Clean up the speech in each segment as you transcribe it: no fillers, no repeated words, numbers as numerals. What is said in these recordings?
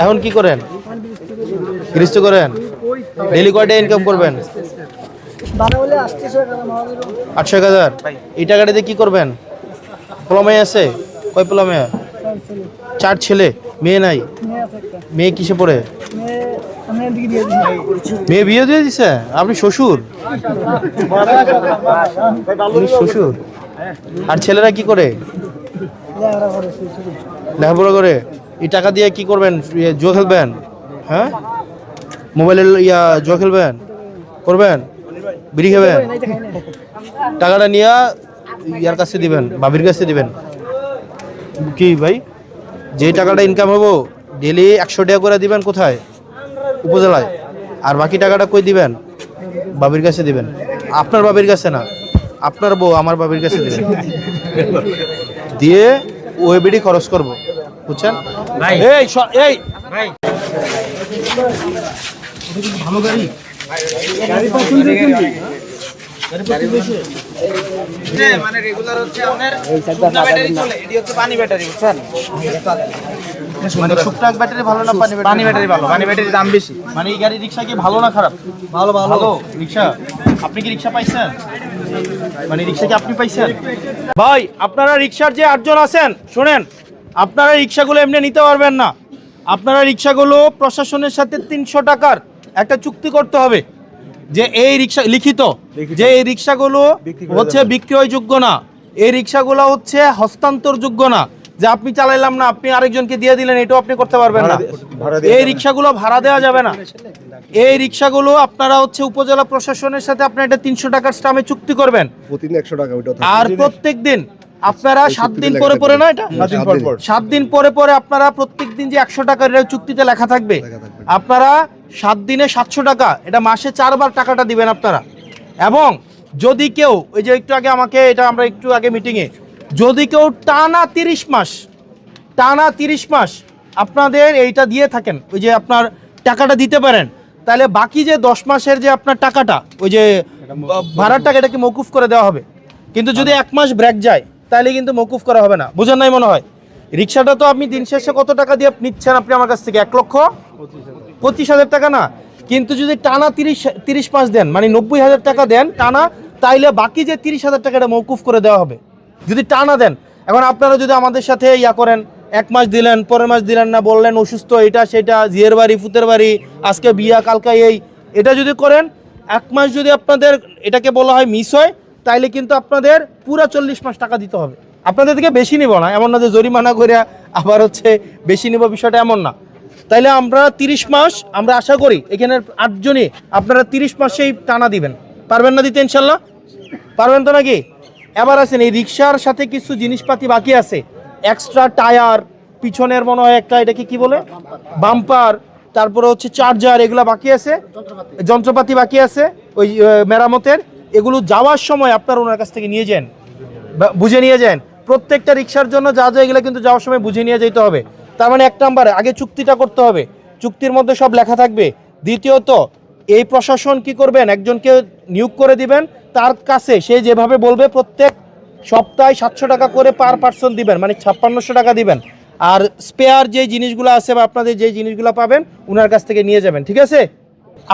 এখন কি করেন? গৃহস্থ করেন। ডেলি কয়টা ইনকাম করবেন? 800,000। এই টাকাটা দিয়ে কি করবেন? পোলামাই আছে? কয় পোলামাই? 4 ছেলে। মেয়ে নাই? মেয়ে কিসে পড়ে? মেয়ে বিয়ে দিয়ে দিছে? আপনি শ্বশুর? শ্বশুর। আর ছেলেরা কি করে? লেখাপড়া করে। এই টাকা দিয়ে কি করবেন? জুয়া খেলবেন? হ্যাঁ, মোবাইলের জুয়া খেলবেন? করবেন? বিড়ি খাবেন? টাকাটা নিয়ে ইয়ার কাছে দিবেন, ভাবির কাছে দিবেন। কি ভাই, যে টাকাটা ইনকাম হবো ডেলি 100 টাকা করে দিবেন কোথায়? উপজেলায়। আর বাকি টাকাটা কই দিবেন? বাবির কাছে দিবেন। আপনার বাবির কাছে না, আপনার বউ আমার বাবির কাছে দিবেন। দিয়ে ওই বিড়ি খরচ করবো, বুঝছেন? এই এই ভাই, ভালো গাড়ি মানে রেগুলার হচ্ছে আপনার ব্যাটারি চলে, এটি হচ্ছে পানি ব্যাটারি, বুঝছেন? মানে শুকনাক ব্যাটারি ভালো না পানি ব্যাটারি ভালো? পানি ব্যাটারির দাম বেশি। মানে এই গাড়ি রিক্সা কি ভালো না খারাপ? ভালো ভালো রিক্সা। আপনি কি রিক্সা পাইছেন? মানে রিক্সা কি আপনি পাইছেন? ভাই আপনারা রিক্সার যে 8 জন আছেন শুনেন, আপনারা রিক্সাগুলো এমনি নিতে পারবেন না। আপনারা রিক্সাগুলো প্রশাসনের সাথে 300 টাকার একটা চুক্তি করতে হবে, যে এই রিক্সা লিখিত, যে এই রিক্সাগুলো হচ্ছে বিক্রয়যোগ্য না, এই রিক্সাগুলো হচ্ছে হস্তান্তরযোগ্য না, যে আপনি চালাইলাম না আপনি আরেকজনকে দিয়ে দিলেন, এটাও আপনি করতে পারবেন না। এই রিক্সাগুলো ভাড়া দেওয়া যাবে না। এই রিক্সাগুলো আপনারা হচ্ছে উপজেলা প্রশাসনের সাথে আপনারা এটা 300 টাকার স্টামে চুক্তি করবেন, প্রতিদিন 100 টাকা। আর প্রত্যেক দিন আপনারা 7 দিন পরে পরে না, এটা 7 দিন পরে পরে আপনারা প্রত্যেক দিন যে 100 টাকার চুক্তিতে লেখা থাকবে, আপনারা 7 দিনে 700 টাকা, এটা মাসে 4 বার টাকাটা দিবেন আপনারা। এবং যদি কেউ ওই যে একটু আগে আমাকে এটা আমরা একটু আগে মিটিংয়ে, যদি কেউ টানা 30 মাস আপনাদের এইটা দিয়ে থাকেন, ওই যে আপনার টাকাটা দিতে পারেন, তাহলে বাকি যে 10 মাসের যে আপনার টাকাটা, ওই যে ভাড়ার টাকা, এটাকে মওকুফ করে দেওয়া হবে। কিন্তু যদি 1 মাস ব্রেক যায় তাহলে কিন্তু মওকুফ করা হবে না। বুঝেন নাই মনে হয়? রিক্সাটা তো আপনি দিন শেষে কত টাকা দিয়ে নিচ্ছেন আপনি আমার কাছ থেকে? 1,25,000 টাকা না? কিন্তু যদি টানা 30 মাস দেন, মানে 90,000 টাকা দেন টানা, তাইলে বাকি যে 30,000 টাকাটা মওকুফ করে দেওয়া হবে যদি টানা দেন। এখন আপনারা যদি আমাদের সাথে করেন, 1 মাস দিলেন, পরের মাস দিলেন না, বললেন অসুস্থ, এটা সেটা, জিয়ের বাড়ি ফুতের বাড়ি, আজকে বিয়া কালকা এটা যদি করেন, 1 মাস যদি আপনাদের এটাকে বলা হয় মিস হয়, তাইলে কিন্তু আপনাদের পুরো 40 মাস টাকা দিতে হবে। আপনাদের থেকে বেশি নিব না, এমন না যে জরিমানা করে আবার হচ্ছে বেশি নিব, বিষয়টা এমন না। তাইলে আমরা 30 মাস, আমরা আশা করি এখানের 8 জনই আপনারা 30 মাসেই টানা দিবেন। পারবেন না দিতে? ইনশাল্লাহ পারবেন তো নাকি? এবার আছেন এই রিক্সার সাথে কিছু জিনিসপাতি বাকি আছে, এক্সট্রা টায়ার, পিছনের মনে হয় একটা, এটাকে কি বলে, বাম্পার, তারপরে হচ্ছে চার্জার, এগুলো বাকি আছে, যন্ত্রপাতি বাকি আছে ওই মেরামতের। এগুলো যাওয়ার সময় আপনারা ওনার কাছ থেকে নিয়ে যান, বুঝে নিয়ে যান। প্রত্যেকটা রিক্সার জন্য যা যা এগুলো কিন্তু যাওয়ার সময় বুঝে নিয়ে যেতে হবে। তার মানে 1 নম্বরে আগে চুক্তিটা করতে হবে, চুক্তির মধ্যে সব লেখা থাকবে। দ্বিতীয়ত, এই প্রশাসন কি করবেন, একজনকে নিয়োগ করে দিবেন, তার কাছে সে যেভাবে বলবে প্রত্যেক সপ্তাহে 700 টাকা করে পার পার্সন দিবেন, মানে 5600 টাকা দিবেন। আর স্পেয়ার যে জিনিসগুলো আছে বা আপনাদের যে জিনিসগুলো পাবেন ওনার কাছ থেকে নিয়ে যাবেন, ঠিক আছে?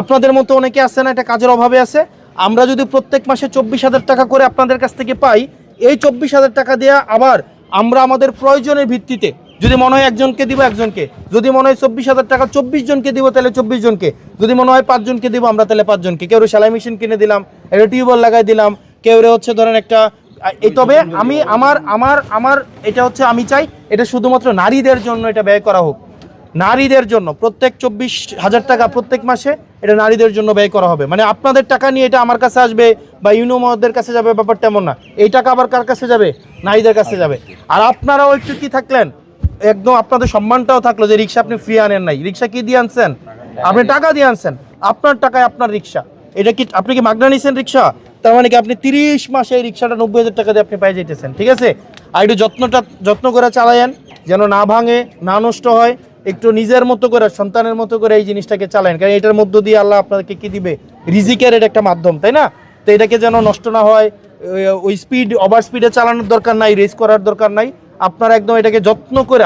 আপনাদের মতো অনেকে আছে না, এটা কাজের অভাবে আছে। আমরা যদি প্রত্যেক মাসে 24,000 টাকা করে আপনাদের কাছ থেকে পাই, এই 24,000 টাকা দিয়ে আবার আমরা আমাদের প্রয়োজনের ভিত্তিতে, যদি মনে হয় একজনকে দিব একজনকে, যদি মনে হয় 24,000 টাকা 24 জনকে দিব তাহলে 24 জনকে, যদি মনে হয় 5 জনকে দিব আমরা তাহলে 5 জনকে। কেউ সেলাই মেশিন কিনে দিলাম, একটা টিউবওয়েল লাগাই দিলাম, কেউ হচ্ছে ধরেন একটা এই। তবে আমি আমার এটা হচ্ছে আমি চাই এটা শুধুমাত্র নারীদের জন্য এটা ব্যয় করা হোক, নারীদের জন্য প্রত্যেক 24,000 টাকা প্রত্যেক মাসে এটা নারীদের জন্য ব্যয় করা হবে। মানে আপনাদের টাকা নিয়ে এটা আমার কাছে আসবে বা ইউনোমদের কাছে যাবে, ব্যাপারটা এমন না। এই টাকা আবার কার কাছে যাবে? নারীদের কাছে যাবে। আর আপনারাও একটু কি থাকলেন, একদম আপনাদের সম্মানটাও থাকলো যে রিক্সা আপনি ফ্রি আনেন নাই, রিক্সা কি দিয়ে আনছেন? আপনি টাকা দিয়ে আনছেন, আপনার টাকায় আপনার রিক্সা। এটা কি আপনি কি মাগনা নিছেন রিক্সা? তার মানে কি আপনি 30 মাসে এই রিক্সাটা 90,000 টাকা দিয়ে আপনি পাই যাইতেছেন, ঠিক আছে? আর একটু যত্ন করে চালায়েন, যেন না ভাঙে, না নষ্ট হয়। একটু নিজের মতো করে, সন্তানের মতো করে এই জিনিসটাকে চালায়েন, কারণ এটার মধ্য দিয়ে আল্লাহ আপনাদেরকে কি দিবে? রিজিকের এটা একটা মাধ্যম, তাই না? তো এটাকে যেন নষ্ট না হয়, ওই ওভার স্পিডে চালানোর দরকার নাই, রেস করার দরকার নাই। আপনারা একদম এটাকে যত্ন করে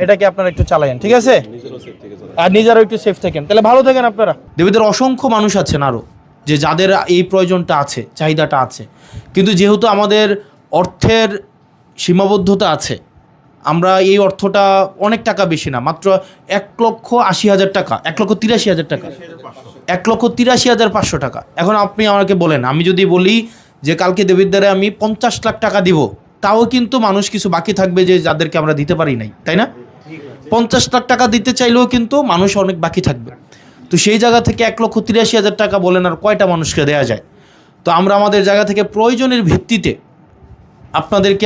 এটাকে আপনারা একটু চালায়েন, ঠিক আছে? আর নিজেরাও একটু সেফ থাকেন, তাহলে ভালো থাকেন আপনারা। দেবীদের অসংখ্য মানুষ আছেন আরও, যে যাদের এই প্রয়োজনটা আছে, চাহিদাটা আছে, কিন্তু যেহেতু আমাদের অর্থের সীমাবদ্ধতা আছে, আমরা এই অর্থটা অনেক টাকা বেশি না, মাত্র 1,80,000 টাকা, 1,83,000 টাকা, 1,83,500 টাকা। এখন আপনি আমাকে বলেন, আমি যদি বলি যে কালকে দেবিদ্বারে আমি 50 লাখ টাকা দিব, তাও কিন্তু মানুষ কিছু বাকি থাকবে যে যাদেরকে আমরা দিতে পারি নাই, তাই না? 50 লাখ টাকা দিতে চাইলেও কিন্তু মানুষ অনেক বাকি থাকবে। তো সেই জায়গা থেকে 1,83,000 টাকা বলেন আর কয়টা মানুষকে দেয়া যায়? তো আমরা আমাদের জায়গা থেকে প্রয়োজনের ভিত্তিতে আপনাদেরকে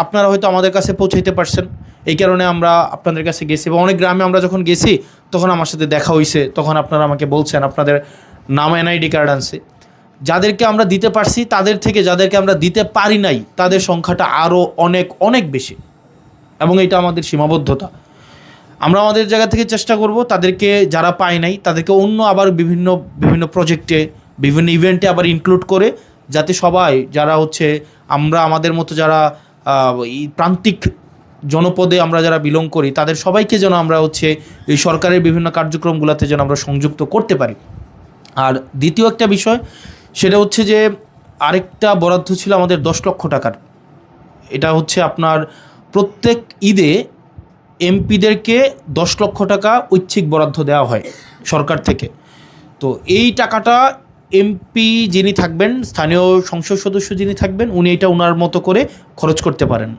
আপনারা হয়তো আমাদের কাছে পৌঁছাইতে পারছেন, এই কারণে আমরা আপনাদের কাছে গেছি, এবং অনেক গ্রামে আমরা যখন গেছি তখন আমার সাথে দেখা হয়েছে, তখন আপনারা আমাকে বলছেন আপনাদের নাম NID কার্ড আনছে। যাদেরকে আমরা দিতে পারছি তাদের থেকে যাদেরকে আমরা দিতে পারি নাই তাদের সংখ্যাটা আরও অনেক অনেক বেশি, এবং এটা আমাদের সীমাবদ্ধতা। আমরা আমাদের জায়গা থেকে চেষ্টা করব তাদেরকে, যারা পায় নাই তাদেরকে অন্য আবার বিভিন্ন বিভিন্ন প্রজেক্টে, বিভিন্ন ইভেন্টে আবার ইনক্লুড করে, যাতে সবাই যারা হচ্ছে আমরা আমাদের মতো যারা এই প্রান্তিক জনপদে আমরা যারা বিলং করি তাদের সবাইকে যেন আমরা হচ্ছে এই সরকারের বিভিন্ন কার্যক্রমগুলোতে যেন আমরা সংযুক্ত করতে পারি। আর দ্বিতীয় একটা বিষয়, সেটা হচ্ছে যে আরেকটা বরাদ্দ ছিল আমাদের 10 লক্ষ টাকার। এটা হচ্ছে আপনার প্রত্যেক ঈদে এমপিদেরকে 10 লক্ষ টাকা ঐচ্ছিক বরাদ্দ দেওয়া হয় সরকার থেকে। তো এই টাকাটা এমপি যিনি থাকবেন, স্থানীয় সংসদ সদস্য যিনি থাকবেন, উনি এটা ওনার মতো করে খরচ করতে পারেন।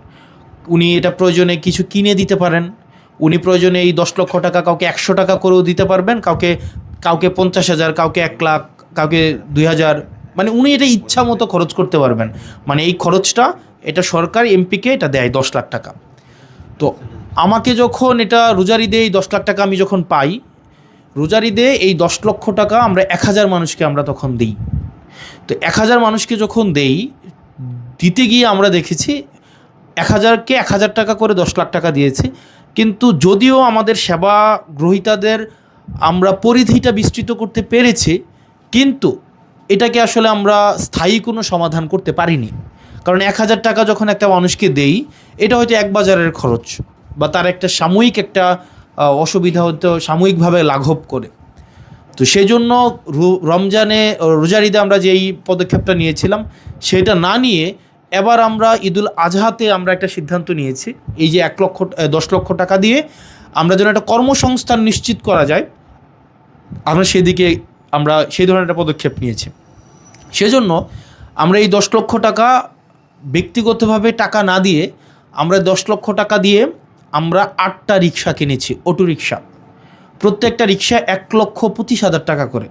উনি এটা প্রয়োজনে কিছু কিনে দিতে পারেন, উনি প্রয়োজনে এই 10 লক্ষ টাকা কাউকে 100 টাকা করেও দিতে পারবেন, কাউকে 50,000, কাউকে 1 লাখ, কাউকে 2,000, মানে উনি এটা ইচ্ছা মতো খরচ করতে পারবেন। মানে এই খরচটা এটা সরকার এমপিকে এটা দেয় 10 লাখ টাকা। তো আমাকে যখন এটা রোজার ঈদে এই 10 লাখ টাকা আমি যখন পাই, রোজার ঈদে এই 10 লক্ষ টাকা আমরা 1,000 মানুষকে আমরা তখন দিই। তো 1,000 মানুষকে যখন দিতে গিয়ে আমরা দেখেছি 1,000কে 1,000 টাকা করে 10 লাখ টাকা দিয়েছি, কিন্তু যদিও আমাদের সেবা গ্রহীতাদের আমরা পরিধিটা বিস্তৃত করতে পেরেছি, কিন্তু এটাকে আসলে আমরা স্থায়ী কোনো সমাধান করতে পারিনি। কারণ 1,000 টাকা যখন একটা মানুষকে দেই, এটা হয়তো এক বাজারের খরচ, বা তার একটা সাময়িক একটা অসুবিধা হয়তো সাময়িকভাবে লাঘব করে। তো সেই জন্য রোজার ঈদে আমরা যেই পদক্ষেপটা নিয়েছিলাম সেটা না নিয়ে এবার আমরা ঈদুল আজহাতে আমরা একটা সিদ্ধান্ত নিয়েছি, এই যে 10 লক্ষ টাকা দিয়ে আমরা যেন একটা কর্মসংস্থান নিশ্চিত করা যায়, আমরা সেদিকে আমরা সেই ধরনের একটা পদক্ষেপ নিয়েছি। সেজন্য আমরা এই 10 লক্ষ টাকা ব্যক্তিগতভাবে টাকা না দিয়ে আমরা 10 লক্ষ টাকা দিয়ে আমরা 8টা রিক্সা কিনেছি, অটো রিক্সা। প্রত্যেকটা রিক্সা 1,25,000 টাকা করে।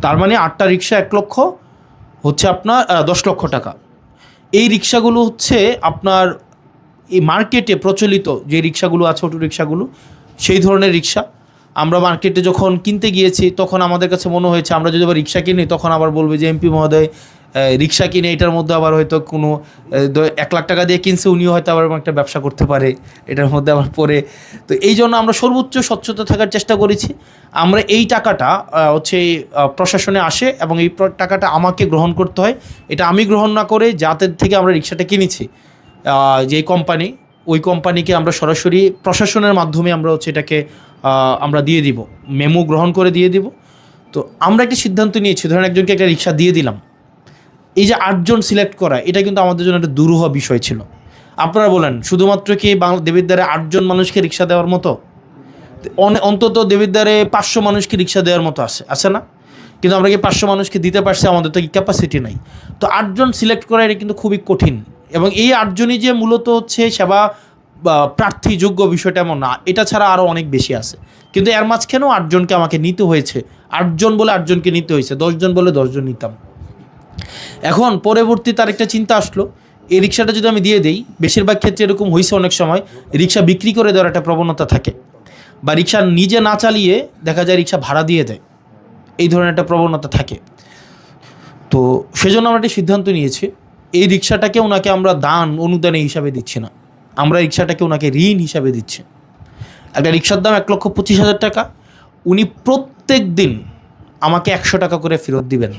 তার মানে 8টা রিক্সা 1 লক্ষ হচ্ছে আপনার 10 লক্ষ টাকা। এই রিক্সাগুলো হচ্ছে আপনার এই মার্কেটে প্রচলিত যে রিক্সাগুলো আছে, অটো রিক্সাগুলো, সেই ধরনের রিক্সা। আমরা মার্কেটে যখন কিনতে গিয়েছি তখন আমাদের কাছে মনে হয়েছে আমরা যদি আবার রিক্সা কিনি তখন আবার বলবে যে এমপি মহোদয় রিক্সা কিনে এটার মধ্যে আবার হয়তো কোনো 1 লাখ টাকা দিয়ে কিনছে, উনিও হয়তো আবার একটা ব্যবসা করতে পারে এটার মধ্যে আবার পরে। তো এই জন্য আমরা সর্বোচ্চ স্বচ্ছতা থাকার চেষ্টা করেছি। আমরা এই টাকাটা হচ্ছে প্রশাসনে আসে এবং এই টাকাটা আমাকে গ্রহণ করতে হয়। এটা আমি গ্রহণ না করে যাদের থেকে আমরা রিক্সাটা কিনেছি, যে কোম্পানি, ওই কোম্পানিকে আমরা সরাসরি প্রশাসনের মাধ্যমে আমরা হচ্ছে এটাকে আমরা দিয়ে দিব, মেমো গ্রহণ করে দিয়ে দিব। তো আমরা একটা সিদ্ধান্ত নিয়েছি, ধরেন একজনকে একটা রিক্সা দিয়ে দিলাম, এই যে 8 জন সিলেক্ট করা, এটা কিন্তু আমাদের জন্য একটা দুরূহ বিষয় ছিল। আপনারা বলেন শুধুমাত্র কি দেবিদ্বারে 8 জন মানুষকে রিক্সা দেওয়ার মতো? অন্তত দেবিদ্বারে 500 মানুষকে রিক্সা দেওয়ার মতো আছে না? কিন্তু আমরা কি 500 মানুষকে দিতে পারছি? আমাদের তো কি ক্যাপাসিটি নাই। তো 8 জন সিলেক্ট করা এটা কিন্তু খুবই কঠিন, এবং এই 8 জনই যে মূলত হচ্ছে সেবা প্রার্থী যোগ্য বিষয়টা এমন না, এটা ছাড়া আরও অনেক বেশি আছে। কিন্তু এর মাঝখানেও 8 জনকে আমাকে নিতে হয়েছে। 8 জন বলে 8 জনকে নিতে হয়েছে, 10 জন বলে 10 জন নিতাম। এখন পরবর্তী তার একটা চিন্তা আসলো, এই রিক্সাটা যদি আমি দিয়ে দিই, বেশিরভাগ ক্ষেত্রে এরকম হয়েছে অনেক সময় রিক্সা বিক্রি করে দেওয়ার একটা প্রবণতা থাকে, বা রিক্সা নিজে না চালিয়ে দেখা যায় রিক্সা ভাড়া দিয়ে দেয়, এই ধরনের একটা প্রবণতা থাকে। তো সেজন্য আমরা একটা সিদ্ধান্ত নিয়েছি, এই রিক্সাটাকে ওনাকে আমরা অনুদানে হিসাবে দিচ্ছি না, আমরা রিক্সাটাকে ওনাকে ঋণ হিসাবে দিচ্ছি। একটা রিক্সার দাম 1,25,000 টাকা, উনি প্রত্যেক দিন আমাকে 100 টাকা করে ফেরত দিবেন।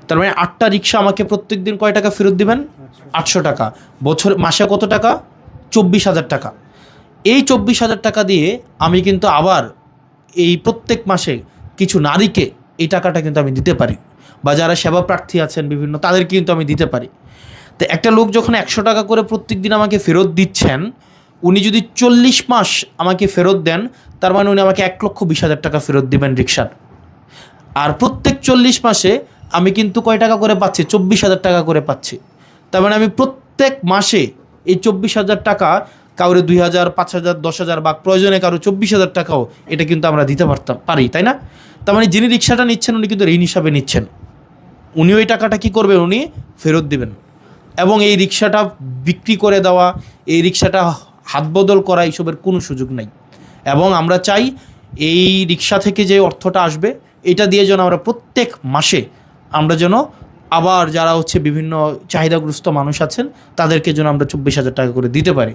তার মানে 8টা রিক্সা আমাকে প্রত্যেক দিন কয় টাকা ফেরত দিবেন? 800 টাকা। মাসে কত টাকা? 24,000 টাকা। এই 24,000 টাকা দিয়ে আমি কিন্তু আবার এই প্রত্যেক মাসে কিছু নারীকে এই টাকাটা কিন্তু আমি দিতে পারি, বা যারা সেবা প্রার্থী আছেন বিভিন্ন তাদেরকে কিন্তু আমি দিতে পারি। তো একটা লোক যখন 100 টাকা করে প্রত্যেক দিন আমাকে ফেরত দিচ্ছেন, উনি যদি 40 মাস আমাকে ফেরত দেন, তার মানে উনি আমাকে 1,20,000 টাকা ফেরত দিবেন রিক্সার। আর প্রত্যেক 40 মাসে আমি কিন্তু কয় টাকা করে পাচ্ছি? 24,000 টাকা করে পাচ্ছি। তার মানে আমি প্রত্যেক মাসে এই 24,000 টাকা, কাউরে 2,000, 5,000, 10,000 বা প্রয়োজনে কারো 24,000 টাকাও এটা কিন্তু আমরা দিতে পারি, তাই না? তার মানে যিনি রিক্সাটা নিচ্ছেন উনি কিন্তু ঋণ হিসাবে নিচ্ছেন, উনি ওই টাকাটা কী করবেন? উনি ফেরত দিবেন। এবং এই রিক্সাটা বিক্রি করে দেওয়া, এই রিক্সাটা হাত বদল করা, এইসবের কোনো সুযোগ নেই। এবং আমরা চাই এই রিক্সা থেকে যে অর্থটা আসবে এটা দিয়ে যেন আমরা প্রত্যেক মাসে আমরা যেন আবার যারা হচ্ছে বিভিন্ন চাহিদাগ্রস্ত মানুষ আছেন তাদেরকে যেন আমরা 24,000 টাকা করে দিতে পারি।